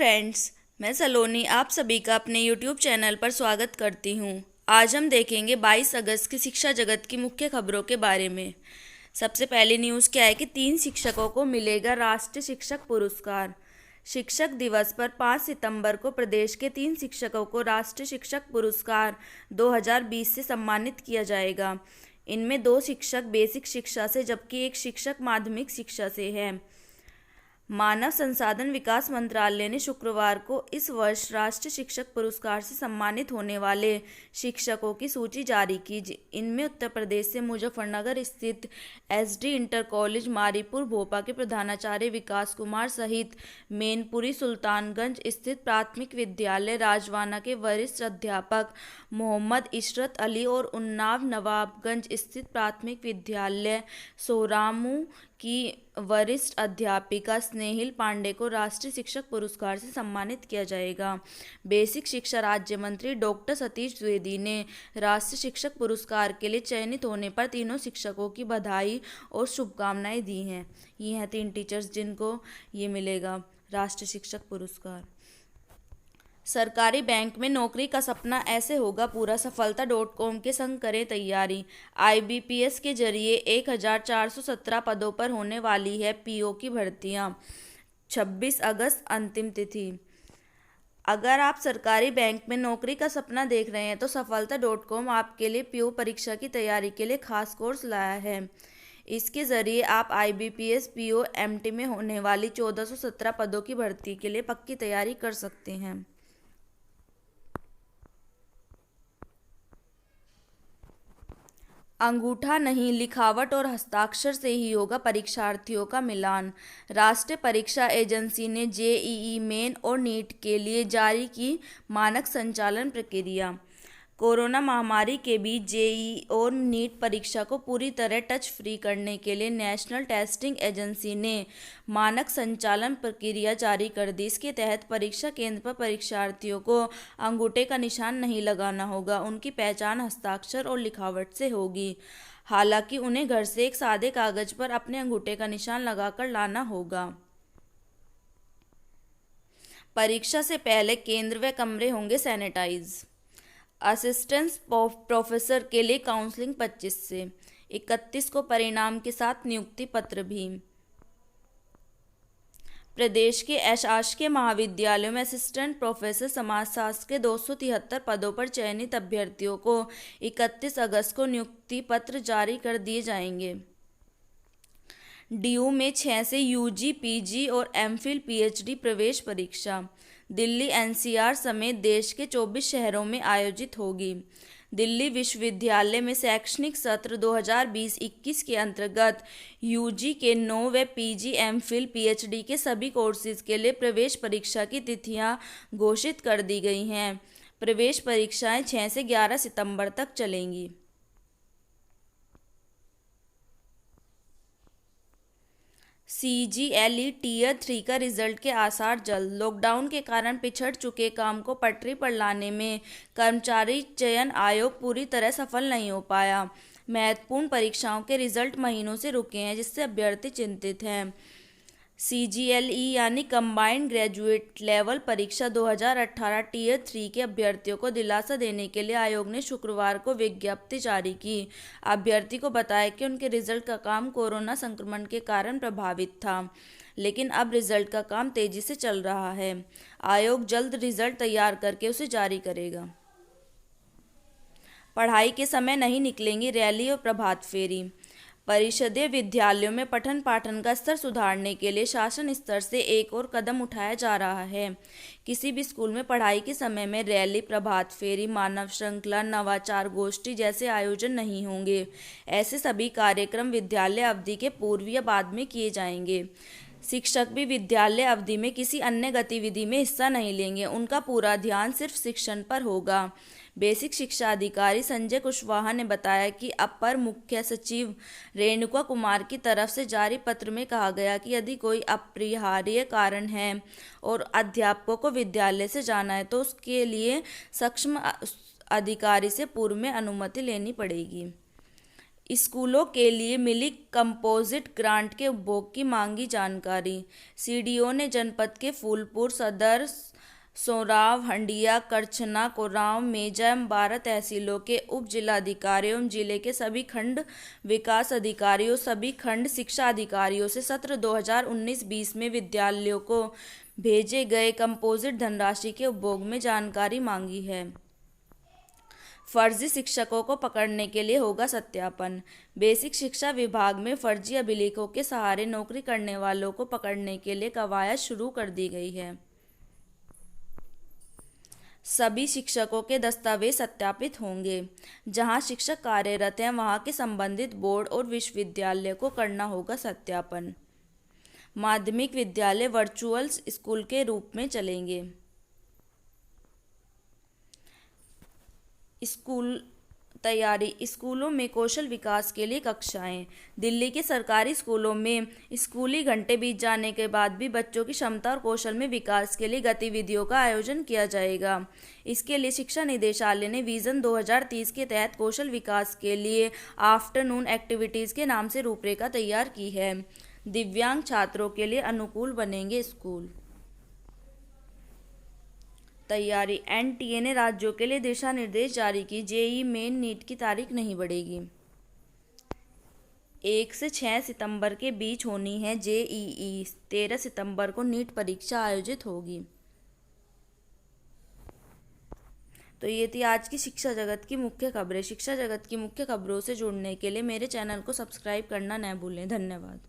Friends, मैं सलोनी आप सभी का अपने YouTube चैनल पर स्वागत करती हूँ। आज हम देखेंगे 22 अगस्त की शिक्षा जगत की मुख्य खबरों के बारे में। सबसे पहली न्यूज़ क्या है कि 3 शिक्षकों को मिलेगा राष्ट्रीय शिक्षक पुरस्कार। शिक्षक दिवस पर 5 सितंबर को प्रदेश के 3 शिक्षकों को राष्ट्रीय शिक्षक पुरस्कार 2020 से सम्मानित किया जाएगा। इनमें 2 शिक्षक बेसिक शिक्षा से जबकि 1 शिक्षक माध्यमिक शिक्षा से है। मानव संसाधन विकास मंत्रालय ने शुक्रवार को इस वर्ष राष्ट्रीय शिक्षक पुरस्कार से सम्मानित होने वाले शिक्षकों की सूची जारी की। इनमें उत्तर प्रदेश से मुजफ्फरनगर स्थित एसडी इंटर कॉलेज मारीपुर भोपा के प्रधानाचार्य विकास कुमार सहित मैनपुरी सुल्तानगंज स्थित प्राथमिक विद्यालय राजवाना के वरिष्ठ अध्यापक मोहम्मद इशरत अली और उन्नाव नवाबगंज स्थित प्राथमिक विद्यालय सोरामू की वरिष्ठ अध्यापिका स्नेहिल पांडे को राष्ट्रीय शिक्षक पुरस्कार से सम्मानित किया जाएगा। बेसिक शिक्षा राज्य मंत्री डॉक्टर सतीश द्विवेदी ने राष्ट्रीय शिक्षक पुरस्कार के लिए चयनित होने पर तीनों शिक्षकों की बधाई और शुभकामनाएं दी हैं। ये हैं 3 टीचर्स जिनको ये मिलेगा राष्ट्रीय शिक्षक पुरस्कार। सरकारी बैंक में नौकरी का सपना ऐसे होगा पूरा, सफलता.com के संग करें तैयारी। आईबीपीएस के जरिए 1417 पदों पर होने वाली है पीओ की भर्तियां। 26 अगस्त अंतिम तिथि। अगर आप सरकारी बैंक में नौकरी का सपना देख रहे हैं तो सफलता.com आपके लिए पीओ परीक्षा की तैयारी के लिए खास कोर्स लाया है। इसके जरिए आप आईबीपीएस पीओ एमटी में होने वाली 1417 पदों की भर्ती के लिए पक्की तैयारी कर सकते हैं। अंगूठा नहीं, लिखावट और हस्ताक्षर से ही होगा परीक्षार्थियों का मिलान। राष्ट्रीय परीक्षा एजेंसी ने जेईई मेन और नीट के लिए जारी की मानक संचालन प्रक्रिया। कोरोना महामारी के बीच जेईई और नीट परीक्षा को पूरी तरह टच फ्री करने के लिए नेशनल टेस्टिंग एजेंसी ने मानक संचालन प्रक्रिया जारी कर दी। इसके तहत परीक्षा केंद्र पर परीक्षार्थियों को अंगूठे का निशान नहीं लगाना होगा। उनकी पहचान हस्ताक्षर और लिखावट से होगी। हालांकि उन्हें घर से एक सादे कागज पर अपने अंगूठे का निशान लगाकर लाना होगा। परीक्षा से पहले केंद्र व कमरे होंगे सैनिटाइज। असिस्टेंट प्रोफेसर के लिए काउंसलिंग 25 से 31 को परिणाम के साथ नियुक्ति पत्र भी। प्रदेश के अशासकीय महाविद्यालयों में असिस्टेंट प्रोफेसर समाजशास्त्र के 273 पदों पर चयनित अभ्यर्थियों को 31 अगस्त को नियुक्ति पत्र जारी कर दिए जाएंगे। डीयू में 6 से यूजी, पीजी और एमफिल पीएचडी प्रवेश परीक्षा दिल्ली एनसीआर समेत देश के 24 शहरों में आयोजित होगी। दिल्ली विश्वविद्यालय में शैक्षणिक सत्र 2020-21 के अंतर्गत यूजी के 9 व पीजी, एमफिल, पीएचडी के सभी कोर्सेज के लिए प्रवेश परीक्षा की तिथियां घोषित कर दी गई हैं। प्रवेश परीक्षाएं 6 से 11 सितंबर तक चलेंगी। सीजीएलई टियर 3 का रिजल्ट के आसार जल्द। लॉकडाउन के कारण पिछड़ चुके काम को पटरी पर लाने में कर्मचारी चयन आयोग पूरी तरह सफल नहीं हो पाया। महत्वपूर्ण परीक्षाओं के रिजल्ट महीनों से रुके हैं, जिससे अभ्यर्थी चिंतित हैं। सीजीएलई यानी कंबाइंड ग्रेजुएट लेवल परीक्षा 2018 टियर 3 के अभ्यर्थियों को दिलासा देने के लिए आयोग ने शुक्रवार को विज्ञप्ति जारी की। अभ्यर्थी को बताया कि उनके रिजल्ट का काम कोरोना संक्रमण के कारण प्रभावित था, लेकिन अब रिजल्ट का काम तेजी से चल रहा है। आयोग जल्द रिजल्ट तैयार करके उसे जारी करेगा। पढ़ाई के समय नहीं निकलेंगी रैली और प्रभात फेरी। परिषदीय विद्यालयों में पठन पाठन का स्तर सुधारने के लिए शासन स्तर से एक और कदम उठाया जा रहा है। किसी भी स्कूल में पढ़ाई के समय में रैली, प्रभात फेरी, मानव श्रृंखला, नवाचार गोष्ठी जैसे आयोजन नहीं होंगे। ऐसे सभी कार्यक्रम विद्यालय अवधि के पूर्व या बाद में किए जाएंगे। शिक्षक भी विद्यालय अवधि में किसी अन्य गतिविधि में हिस्सा नहीं लेंगे। उनका पूरा ध्यान सिर्फ शिक्षण पर होगा। बेसिक शिक्षा अधिकारी संजय कुशवाहा ने बताया कि अपर मुख्य सचिव रेणुका कुमार की तरफ से जारी पत्र में कहा गया कि यदि कोई अपरिहार्य कारण है और अध्यापकों को विद्यालय से जाना है तो उसके लिए सक्षम अधिकारी से पूर्व में अनुमति लेनी पड़ेगी। स्कूलों के लिए मिली कंपोजिट ग्रांट के उपभोग की मांगी जानकारी। सीडीओ ने जनपद के फूलपुर सदर, सोराव, हंडिया, करछना, कोरांव, मेजा एवं 12 तहसीलों के उप जिलाधिकारियों एवं जिले के सभी खंड विकास अधिकारियों, सभी खंड शिक्षा अधिकारियों से सत्र 2019-20 में विद्यालयों को भेजे गए कंपोजिट धनराशि के उपभोग में जानकारी मांगी है। फर्जी शिक्षकों को पकड़ने के लिए होगा सत्यापन। बेसिक शिक्षा विभाग में फर्जी अभिलेखों के सहारे नौकरी करने वालों को पकड़ने के लिए कवायद शुरू कर दी गई है। सभी शिक्षकों के दस्तावेज सत्यापित होंगे। जहां शिक्षक कार्यरत हैं वहां के संबंधित बोर्ड और विश्वविद्यालय को करना होगा सत्यापन। माध्यमिक विद्यालय वर्चुअल स्कूल के रूप में चलेंगे। स्कूल तैयारी। स्कूलों में कौशल विकास के लिए कक्षाएं। दिल्ली के सरकारी स्कूलों में स्कूली घंटे बीत जाने के बाद भी बच्चों की क्षमता और कौशल में विकास के लिए गतिविधियों का आयोजन किया जाएगा। इसके लिए शिक्षा निदेशालय ने विजन 2030 के तहत कौशल विकास के लिए आफ्टरनून एक्टिविटीज़ के नाम से रूपरेखा तैयार की है। दिव्यांग छात्रों के लिए अनुकूल बनेंगे स्कूल। तैयारी। एनटीए ने राज्यों के लिए दिशा निर्देश जारी की। जेईई मेन नीट की तारीख नहीं बढ़ेगी। 1 से 6 सितंबर के बीच होनी है जेईई। 13 सितंबर को नीट परीक्षा आयोजित होगी। तो ये थी आज की शिक्षा जगत की मुख्य खबरें। शिक्षा जगत की मुख्य खबरों से जुड़ने के लिए मेरे चैनल को सब्सक्राइब करना न भूलें। धन्यवाद।